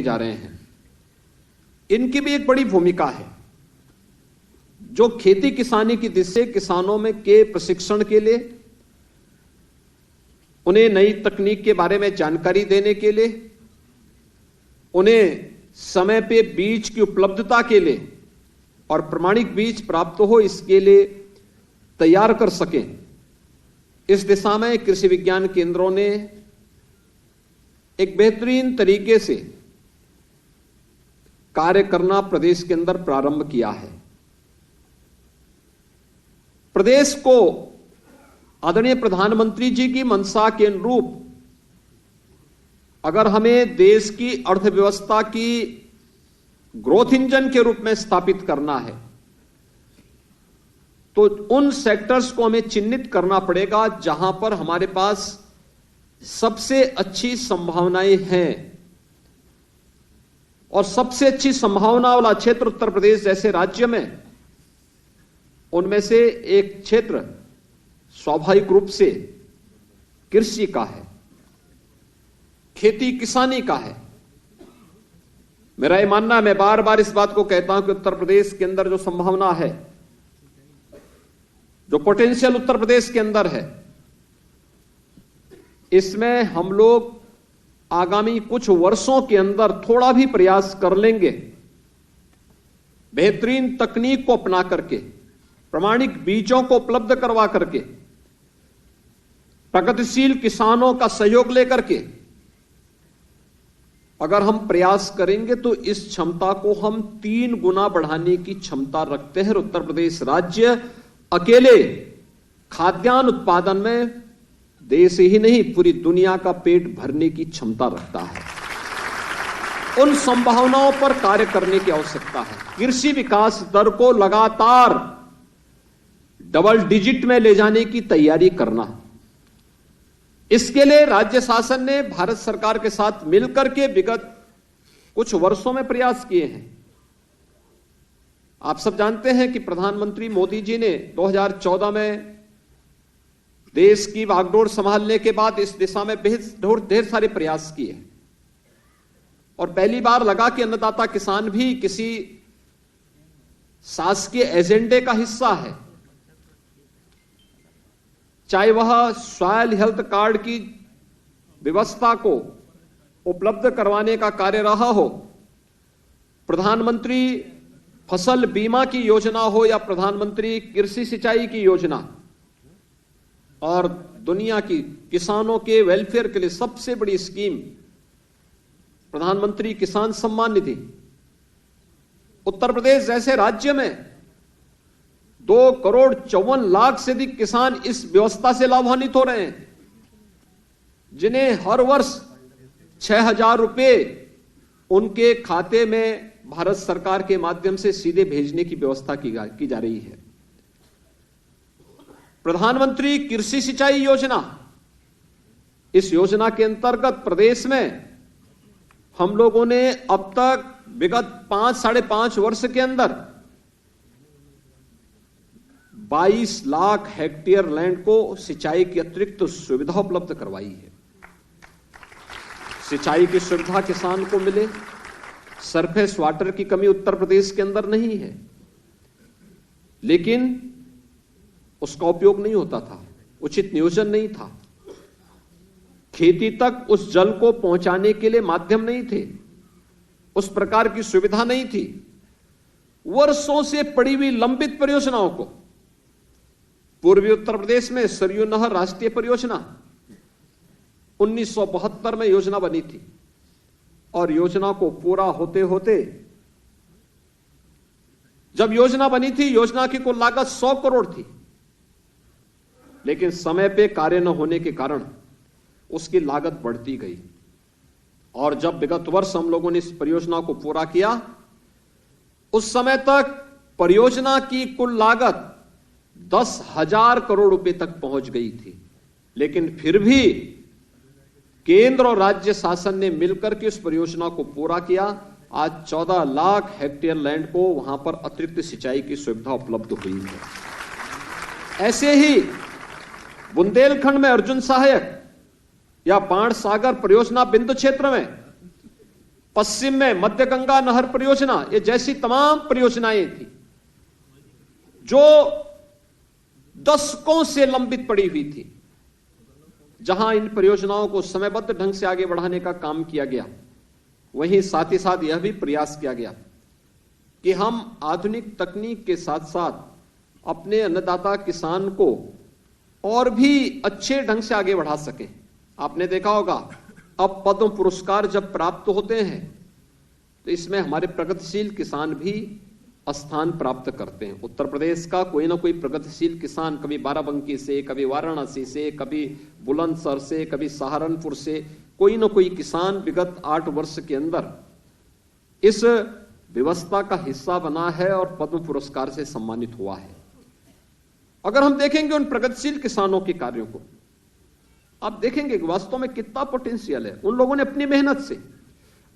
जा रहे हैं, इनकी भी एक बड़ी भूमिका है। जो खेती किसानी की दिशा से किसानों में के प्रशिक्षण के लिए, उन्हें नई तकनीक के बारे में जानकारी देने के लिए, उन्हें समय पे बीज की उपलब्धता के लिए और प्रमाणिक बीज प्राप्त हो इसके लिए तैयार कर सकें, इस दिशा में कृषि विज्ञान केंद्रों ने एक बेहतरीन तरीके से कार्य करना प्रदेश के अंदर प्रारंभ किया है। प्रदेश को आदरणीय प्रधानमंत्री जी की मंशा के अनुरूप अगर हमें देश की अर्थव्यवस्था की ग्रोथ इंजन के रूप में स्थापित करना है तो उन सेक्टर्स को हमें चिन्हित करना पड़ेगा जहां पर हमारे पास सबसे अच्छी संभावनाएं हैं। और सबसे अच्छी संभावना वाला क्षेत्र उत्तर प्रदेश जैसे राज्य में, उनमें से एक क्षेत्र स्वाभाविक रूप से कृषि का है, खेती किसानी का है। मेरा यह मानना है, मैं बार बार इस बात को कहता हूं कि उत्तर प्रदेश के अंदर जो संभावना है, जो पोटेंशियल उत्तर प्रदेश के अंदर है, इसमें हम लोग आगामी कुछ वर्षों के अंदर थोड़ा भी प्रयास कर लेंगे, बेहतरीन तकनीक को अपना करके, प्रमाणिक बीजों को उपलब्ध करवा करके, प्रगतिशील किसानों का सहयोग लेकर के अगर हम प्रयास करेंगे तो इस क्षमता को हम 3 गुना बढ़ाने की क्षमता रखते हैं। उत्तर प्रदेश राज्य अकेले खाद्यान्न उत्पादन में देश ही नहीं पूरी दुनिया का पेट भरने की क्षमता रखता है। उन संभावनाओं पर कार्य करने की आवश्यकता है। कृषि विकास दर को लगातार डबल डिजिट में ले जाने की तैयारी करना, इसके लिए राज्य शासन ने भारत सरकार के साथ मिलकर के विगत कुछ वर्षों में प्रयास किए हैं। आप सब जानते हैं कि प्रधानमंत्री मोदी जी ने 2014 में देश की बागडोर संभालने के बाद इस दिशा में ढेर सारे प्रयास किए और पहली बार लगा कि अन्नदाता किसान भी किसी शासकीय एजेंडे का हिस्सा है, चाहे वह सॉइल हेल्थ कार्ड की व्यवस्था को उपलब्ध करवाने का कार्य रहा हो, प्रधानमंत्री फसल बीमा की योजना हो या प्रधानमंत्री कृषि सिंचाई की योजना, और दुनिया की किसानों के वेलफेयर के लिए सबसे बड़ी स्कीम प्रधानमंत्री किसान सम्मान निधि। उत्तर प्रदेश जैसे राज्य में 2,54,00,000 से अधिक किसान इस व्यवस्था से लाभान्वित हो रहे हैं, जिन्हें हर वर्ष 6,000 रुपए उनके खाते में भारत सरकार के माध्यम से सीधे भेजने की व्यवस्था की जा रही है। प्रधानमंत्री कृषि सिंचाई योजना, इस योजना के अंतर्गत प्रदेश में हम लोगों ने अब तक विगत 5-5.5 वर्ष के अंदर 22 लाख हेक्टेयर लैंड को सिंचाई की अतिरिक्त सुविधा उपलब्ध करवाई है। सिंचाई की सुविधा किसान को मिले, सरफेस वाटर की कमी उत्तर प्रदेश के अंदर नहीं है, लेकिन उसका उपयोग नहीं होता था, उचित नियोजन नहीं था, खेती तक उस जल को पहुंचाने के लिए माध्यम नहीं थे, उस प्रकार की सुविधा नहीं थी। वर्षों से पड़ी हुई लंबित परियोजनाओं को, पूर्वी उत्तर प्रदेश में सरयू नहर राष्ट्रीय परियोजना 1972 में योजना बनी थी और योजना को पूरा होते होते, जब योजना बनी थी, योजना की कुल लागत 100 करोड़ थी, लेकिन समय पे कार्य न होने के कारण उसकी लागत बढ़ती गई। और जब विगत वर्ष हम लोगों ने इस परियोजना को पूरा किया, उस समय तक परियोजना की कुल लागत 10,000 करोड़ रुपए तक पहुंच गई थी, लेकिन फिर भी केंद्र और राज्य शासन ने मिलकर के उस परियोजना को पूरा किया। आज 14 लाख हेक्टेयर लैंड को वहां पर अतिरिक्त सिंचाई की सुविधा उपलब्ध हुई है। ऐसे ही बुंदेलखंड में अर्जुन सहायक या बाण सागर परियोजना बिंदु क्षेत्र में पश्चिम में मध्य गंगा नहर परियोजना, ये जैसी तमाम परियोजनाएं थी जो दशकों से लंबित पड़ी हुई थी, जहां इन परियोजनाओं को समयबद्ध ढंग से आगे बढ़ाने का काम किया गया, वहीं साथ ही साथ यह भी प्रयास किया गया कि हम आधुनिक तकनीक के साथ साथ अपने अन्नदाता किसान को और भी अच्छे ढंग से आगे बढ़ा सकें। आपने देखा होगा अब पद्म पुरस्कार जब प्राप्त होते हैं तो इसमें हमारे प्रगतिशील किसान भी स्थान प्राप्त करते हैं। उत्तर प्रदेश का कोई ना कोई प्रगतिशील किसान कभी बाराबंकी से, कभी वाराणसी से, कभी बुलंदशहर से, कभी सहारनपुर से, कोई ना कोई किसान विगत 8 वर्ष के अंदर इस व्यवस्था का हिस्सा बना है और पद्म पुरस्कार से सम्मानित हुआ है। अगर हम देखेंगे उन प्रगतिशील किसानों के कार्यों को, आप देखेंगे कि वास्तव में कितना पोटेंशियल है। उन लोगों ने अपनी मेहनत से,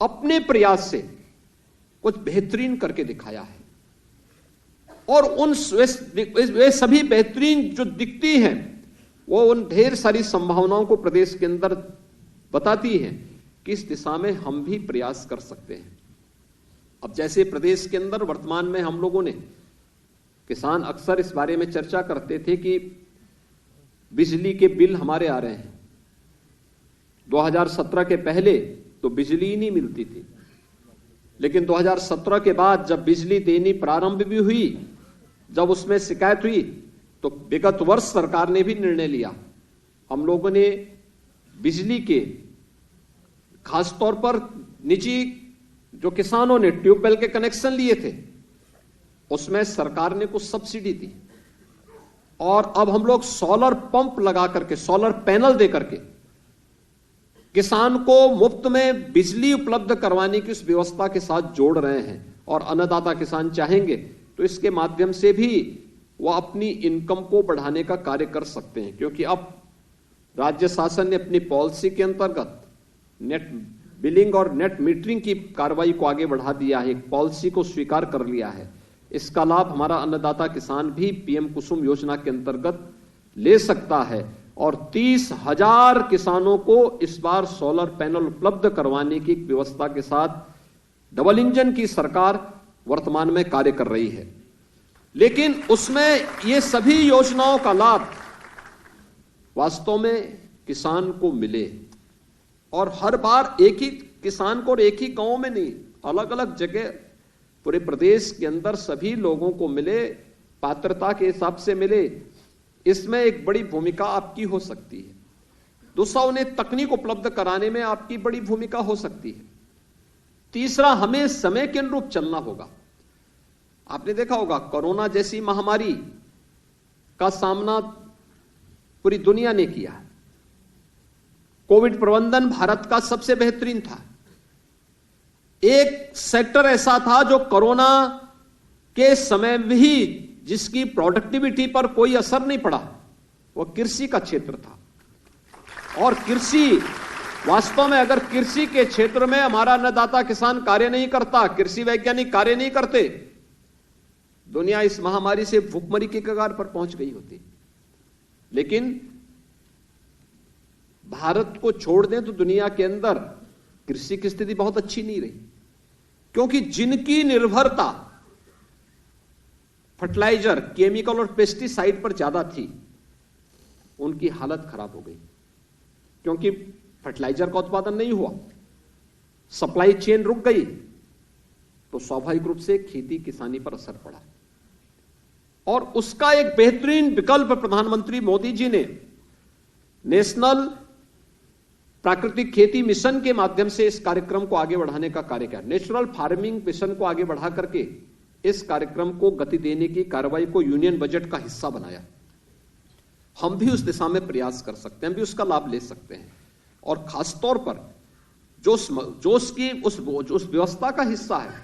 अपने प्रयास से कुछ बेहतरीन करके दिखाया है और उन वे सभी बेहतरीन जो दिखती हैं वो उन ढेर सारी संभावनाओं को प्रदेश के अंदर बताती हैं कि इस दिशा में हम भी प्रयास कर सकते हैं। अब जैसे प्रदेश के अंदर वर्तमान में हम लोगों ने, किसान अक्सर इस बारे में चर्चा करते थे कि बिजली के बिल हमारे आ रहे हैं। 2017 के पहले तो बिजली ही नहीं मिलती थी, लेकिन 2017 के बाद जब बिजली देनी प्रारंभ भी हुई, जब उसमें शिकायत हुई, तो विगत वर्ष सरकार ने भी निर्णय लिया। हम लोगों ने बिजली के खासतौर पर निजी जो किसानों ने ट्यूबवेल के कनेक्शन लिए थे, उसमें सरकार ने कुछ सब्सिडी दी और अब हम लोग सोलर पंप लगा करके, सोलर पैनल दे करके किसान को मुफ्त में बिजली उपलब्ध करवाने की उस व्यवस्था के साथ जोड़ रहे हैं। और अन्नदाता किसान चाहेंगे तो इसके माध्यम से भी वह अपनी इनकम को बढ़ाने का कार्य कर सकते हैं, क्योंकि अब राज्य शासन ने अपनी पॉलिसी के अंतर्गत नेट बिलिंग और नेट मीटरिंग की कार्रवाई को आगे बढ़ा दिया है, एक पॉलिसी को स्वीकार कर लिया है। इसका लाभ हमारा अन्नदाता किसान भी पीएम कुसुम योजना के अंतर्गत ले सकता है और 30,000 किसानों को इस बार सोलर पैनल उपलब्ध करवाने की व्यवस्था के साथ डबल इंजन की सरकार वर्तमान में कार्य कर रही है। लेकिन उसमें ये सभी योजनाओं का लाभ वास्तव में किसान को मिले और हर बार एक ही किसान को और एक ही गांव में नहीं, अलग अलग जगह पूरे प्रदेश के अंदर सभी लोगों को मिले, पात्रता के हिसाब से मिले, इसमें एक बड़ी भूमिका आपकी हो सकती है। दूसरा, उन्हें तकनीक उपलब्ध कराने में आपकी बड़ी भूमिका हो सकती है। तीसरा, हमें समय के अनुरूप चलना होगा। आपने देखा होगा कोरोना जैसी महामारी का सामना पूरी दुनिया ने किया। कोविड प्रबंधन भारत का सबसे बेहतरीन था। एक सेक्टर ऐसा था जो कोरोना के समय में ही जिसकी प्रोडक्टिविटी पर कोई असर नहीं पड़ा, वह कृषि का क्षेत्र था। और कृषि वास्तव में, अगर कृषि के क्षेत्र में हमारा अन्नदाता किसान कार्य नहीं करता, कृषि वैज्ञानिक कार्य नहीं करते, दुनिया इस महामारी से भूखमरी की कगार पर पहुंच गई होती। लेकिन भारत को छोड़ दें तो दुनिया के अंदर कृषि की स्थिति बहुत अच्छी नहीं रही, क्योंकि जिनकी निर्भरता फर्टिलाइजर, केमिकल और पेस्टिसाइड पर ज्यादा थी, उनकी हालत खराब हो गई, क्योंकि फर्टिलाइजर का उत्पादन नहीं हुआ, सप्लाई चेन रुक गई, तो स्वाभाविक रूप से खेती किसानी पर असर पड़ा। और उसका एक बेहतरीन विकल्प प्रधानमंत्री मोदी जी ने नेशनल प्राकृतिक खेती मिशन के माध्यम से इस कार्यक्रम को आगे बढ़ाने का कार्य किया। नेचुरल फार्मिंग मिशन को आगे बढ़ा करके इस कार्यक्रम को गति देने की कार्रवाई को यूनियन बजट का हिस्सा बनाया। हम भी उस दिशा में प्रयास कर सकते हैं, हम भी उसका लाभ ले सकते हैं। और खासतौर पर जो उसकी उस व्यवस्था का हिस्सा है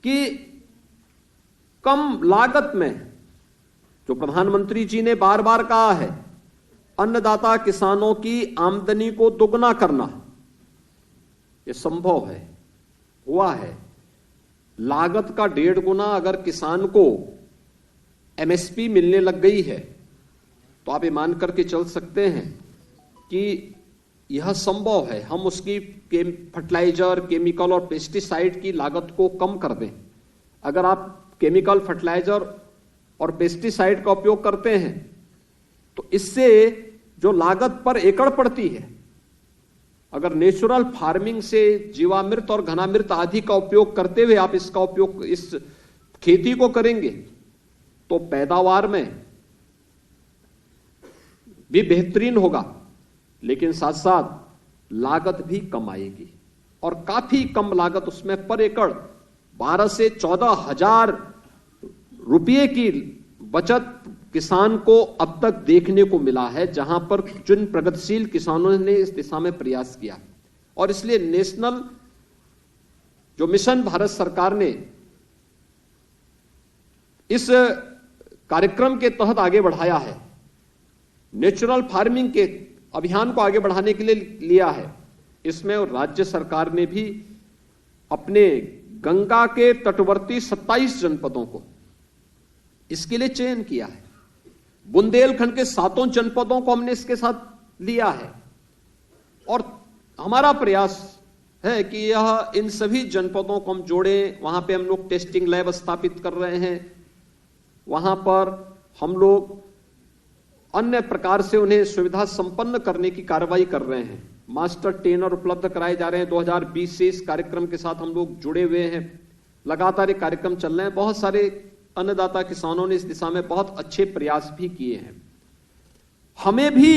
कि कम लागत में, जो प्रधानमंत्री जी ने बार बार कहा है, अन्नदाता किसानों की आमदनी को दोगुना करना, यह संभव है, हुआ है। लागत का 1.5 गुना अगर किसान को एमएसपी मिलने लग गई है, तो आप ये मान करके चल सकते हैं कि यह संभव है, हम उसकी फर्टिलाइजर, केमिकल और पेस्टिसाइड की लागत को कम कर दें। अगर आप केमिकल, फर्टिलाइजर और पेस्टिसाइड का उपयोग करते हैं तो इससे जो लागत पर एकड़ पड़ती है, अगर नेचुरल फार्मिंग से जीवामृत और घनामृत आदि का उपयोग करते हुए आप इसका उपयोग, इस खेती को करेंगे तो पैदावार में भी बेहतरीन होगा, लेकिन साथ साथ लागत भी कम आएगी और काफी कम लागत उसमें पर एकड़ 12 से 14,000 रुपये की बचत किसान को अब तक देखने को मिला है, जहां पर जिन प्रगतिशील किसानों ने इस दिशा में प्रयास किया। और इसलिए नेशनल जो मिशन भारत सरकार ने इस कार्यक्रम के तहत आगे बढ़ाया है, नेचुरल फार्मिंग के अभियान को आगे बढ़ाने के लिए लिया है, इसमें राज्य सरकार ने भी अपने गंगा के तटवर्ती 27 जनपदों को इसके लिए चयन किया है। बुंदेलखंड के 7 जनपदों को हमने इसके साथ लिया है और हमारा प्रयास है कि यह इन सभी जनपदों को हम जोड़ें। वहां पे हम लोग टेस्टिंग लैब स्थापित कर रहे हैं, वहां पर हम लोग अन्य प्रकार से उन्हें सुविधा संपन्न करने की कार्रवाई कर रहे हैं। मास्टर ट्रेनर उपलब्ध कराए जा रहे हैं। 2020 से इस कार्यक्रम के साथ हम लोग जुड़े हुए हैं, लगातार ये कार्यक्रम चल रहे हैं। बहुत सारे अन्नदाता किसानों ने इस दिशा में बहुत अच्छे प्रयास भी किए हैं। हमें भी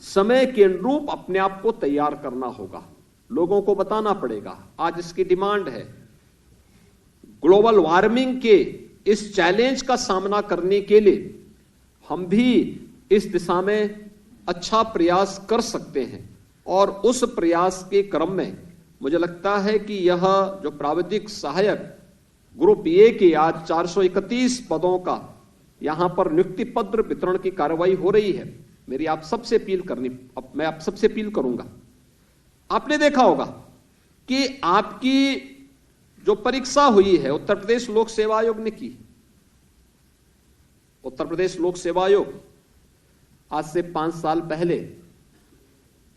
समय के अनुरूप अपने आप को तैयार करना होगा, लोगों को बताना पड़ेगा। आज इसकी डिमांड है। ग्लोबल वार्मिंग के इस चैलेंज का सामना करने के लिए हम भी इस दिशा में अच्छा प्रयास कर सकते हैं और उस प्रयास के क्रम में मुझे लगता है कि यह जो प्राविधिक सहायक ग्रुप ए के आज 431 पदों का यहां पर नियुक्ति पत्र वितरण की कार्रवाई हो रही है। मेरी आप सबसे अपील करनी, मैं आप सबसे अपील करूंगा, आपने देखा होगा कि आपकी जो परीक्षा हुई है उत्तर प्रदेश लोक सेवा आयोग ने की। उत्तर प्रदेश लोक सेवा आयोग आज से 5 साल पहले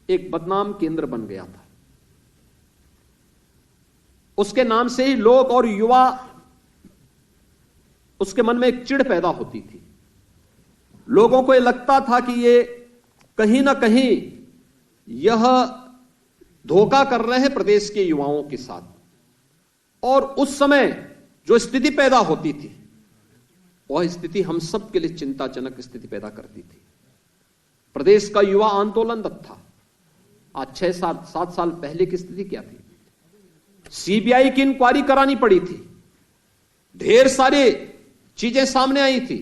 एक बदनाम केंद्र बन गया था। उसके नाम से ही लोग और युवा, उसके मन में एक चिढ़ पैदा होती थी। लोगों को यह लगता था कि ये कहीं ना कहीं यह धोखा कर रहे हैं प्रदेश के युवाओं के साथ। और उस समय जो स्थिति पैदा होती थी वह स्थिति हम सब के लिए चिंताजनक स्थिति पैदा करती थी। प्रदेश का युवा आंदोलन था। आज 6-7 साल पहले की स्थिति क्या थी? सीबीआई की इंक्वायरी करानी पड़ी थी, ढेर सारी चीजें सामने आई थी।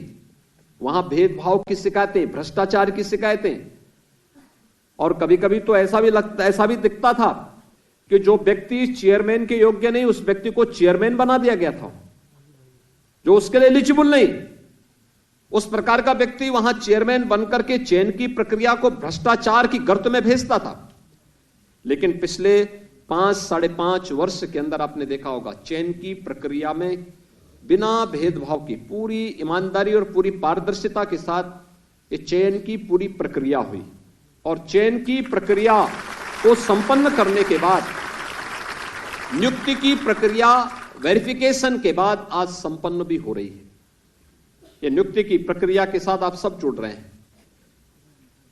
वहां भेदभाव की शिकायतें, भ्रष्टाचार की शिकायतें, और कभी कभी तो ऐसा भी दिखता था कि जो व्यक्ति चेयरमैन के योग्य नहीं, उस व्यक्ति को चेयरमैन बना दिया गया था, जो उसके लिए एलिजिबल नहीं, उस प्रकार का व्यक्ति वहां चेयरमैन बनकर के चयन की प्रक्रिया को भ्रष्टाचार की गर्त में भेजता था। लेकिन पिछले 5-5.5 वर्ष के अंदर आपने देखा होगा चयन की प्रक्रिया में बिना भेदभाव की पूरी ईमानदारी और पूरी पारदर्शिता के साथ ये चयन की पूरी प्रक्रिया हुई। और चयन की प्रक्रिया को संपन्न करने के बाद नियुक्ति की प्रक्रिया वेरिफिकेशन के बाद आज संपन्न भी हो रही है। ये नियुक्ति की प्रक्रिया के साथ आप सब जुड़ रहे हैं।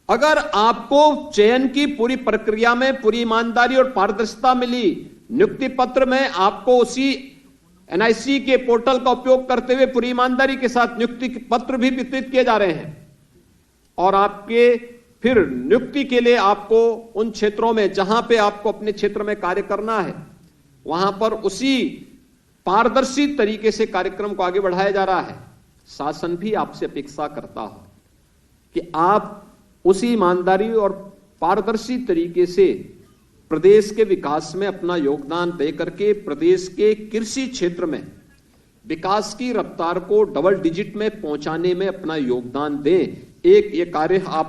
अगर आपको चयन की पूरी प्रक्रिया में पूरी ईमानदारी और पारदर्शिता मिली, नियुक्ति पत्र में आपको उसी एनआईसी के पोर्टल का उपयोग करते हुए पूरी ईमानदारी के साथ नियुक्ति पत्र भी वितरित किए जा रहे हैं, और आपके फिर नियुक्ति के लिए आपको उन क्षेत्रों में जहां पे आपको अपने क्षेत्र में कार्य करना है वहां पर उसी पारदर्शी तरीके से कार्यक्रम को आगे बढ़ाया जा रहा है। शासन भी आपसे अपेक्षा करता हो कि आप उसी ईमानदारी और पारदर्शी तरीके से प्रदेश के विकास में अपना योगदान दे करके प्रदेश के कृषि क्षेत्र में विकास की रफ्तार को डबल डिजिट में पहुंचाने में अपना योगदान दें। एक ये कार्य आप